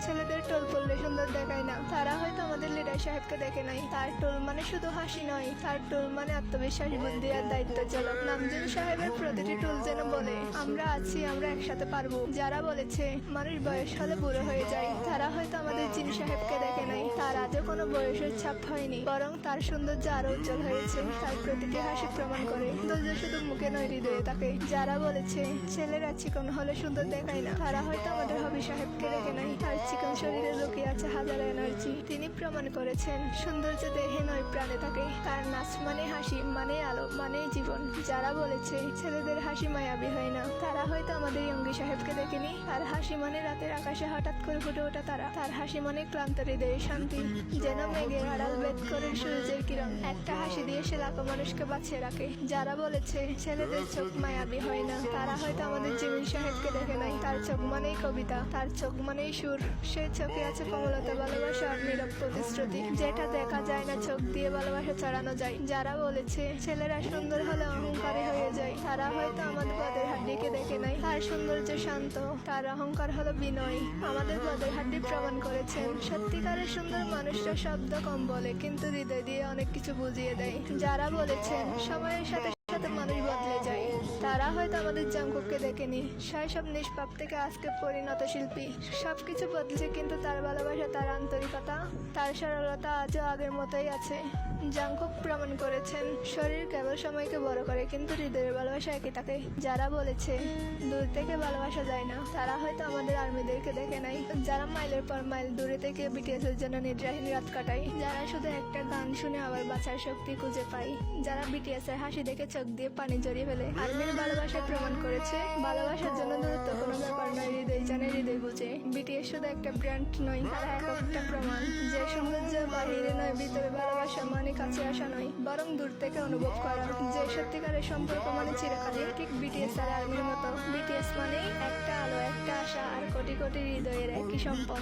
ছেলেদের টোল পড়লে সুন্দর দেখায় না, তারা হয়তো আমাদের লিডার সাহেবকে দেখে নাই। তার টোল মানে শুধু হাসি নয়, তার টোল মানে আত্মবিশ্বাস, বুদ্ধি আর দায়িত্ব চালক। নামজুন সাহেবের প্রতিটি টোল যেন বলে আমরা আছি, আমরা একসাথে পারবো। যারা বলেছে মানুষ বয়স হলে বুড়ো হয়ে যায়, তারা হয়তো আমাদের জিন সাহেবকে দেখে নাই। তার আজও কোনো বয়সের ছাপ হয়নি, বরং তার সৌন্দর্য আরো উজ্জ্বল হয়েছে। তার প্রতিটি হাসি প্রমাণ করে সৌন্দর্য শুধু মুখে নয়, হৃদয়ে থাকে। যারা বলেছে ছেলেরা চিকন হলে সুন্দর দেখায় না, তারা হয়তো আমাদের হবি সাহেবকে দেখে নাই। তার চিকন শরীরে লুকিয়ে আছে হাজারো এনার্জি। তিনি প্রমাণ করেছেন সৌন্দর্য দেহে নয়, প্রাণে থাকে। তার নাচ মানে হাসি, মানে আলো, মানে জীবন। যারা বলেছে ছেলেদের হাসি মায়াবী হয় না, তারা হয়তো আমাদের ইয়ঙ্গি সাহেবকে দেখেনি। তার হাসি মানে রাতের আকাশে হঠাৎ করে ফুটে ওঠা তারা। তার হাসি মানে ক্লান্ত হৃদয়ে শান্তি, যেন মেঘের আড়াল ভেদ করে সূর্যের কিরণ। একটা হাসি দিয়ে সে লাখো মানুষকে বাঁচিয়ে রাখে। যারা বলেছে ছেলেদের চোখ মায়াবী হয় না, তারা হয়তো আমাদের জিমিন সাহেবকে দেখে নাই। তার চোখ মানেই কবিতা, তার চোখ মানেই সুর। সেই চোখে আছে কোমলতা, ভালোবাসা আর নীরব প্রতিশ্রুতি, যেটা দেখা যায় না, চোখ দিয়ে ভালোবাসা চড়ানো যায়। যারা বলেছে ছেলেরা সুন্দর হলে অহংকারী হয়ে যায়, তারা হয়তো আমাদের গদের হাড্ডিকে দেখে নাই। তার সৌন্দর্য শান্ত, তার অহংকার হলো বিনয়। আমাদের গদের হাড্ডি প্রমাণ করেছেন সত্যিকারের সুন্দর মানুষরা শব্দ কম বলে, কিন্তু হৃদয় দিয়ে অনেক কিছু বুঝিয়ে দেয়। যারা বলেছেন সময়ের সাথে সাথে মানুষ বদলে যায়, তারা হয়তো আমাদের জাঙ্কুককে দেখেনি। শৈশব নিষ্পাপ থেকে আজকে পরিণত শিল্পী। সবকিছু বদলেছে, কিন্তু তার ভালোবাসা, তার আন্তরিকতা, তার সরলতা আজও আগের মতোই আছে। জাঙ্কুক প্রমাণ করেছেন শরীর কেবল সময়কে বড় করে, কিন্তু হৃদয়ের ভালোবাসা একই থাকে। যারা বলেছে দূর থেকে ভালোবাসা যায় না, তারা হয়তো আমাদের আর্মিদেরকে দেখে নাই। যারা মাইলের পর মাইল দূরে থেকে বিটিএস এর জন্য নিদ্রাহীন রাত কাটায়, যারা শুধু একটা গান শুনে আবার বাঁচার শক্তি খুঁজে পায়, যারা বিটিএস এর হাসি দেখে চোখ দিয়ে পানি জড়িয়ে ফেলে। আর্মির ভালোবাসায় প্রমাণ করেছে ভালোবাসার জন্য দূরত্ব কোনো ব্যাপার নয়, হৃদয় জানে, হৃদয় বুঝে। বিটিএস শুধু একটা ব্র্যান্ড নয়, তারা একটা প্রমাণ যে সৌন্দর্য বাহিরে নয়, ভিতরে ভালোবাসা মানে কাছে আসা নয়, বরং দূর থেকে অনুভব করা। যে সত্যিকারের সম্পর্ক মানে চিরকালীন, ঠিক বিটিএস আর আর্মির মতো। বিটিএস মানে একটা আলো, একটা আশা আর কোটি কোটি হৃদয়ের একই সম্পদ।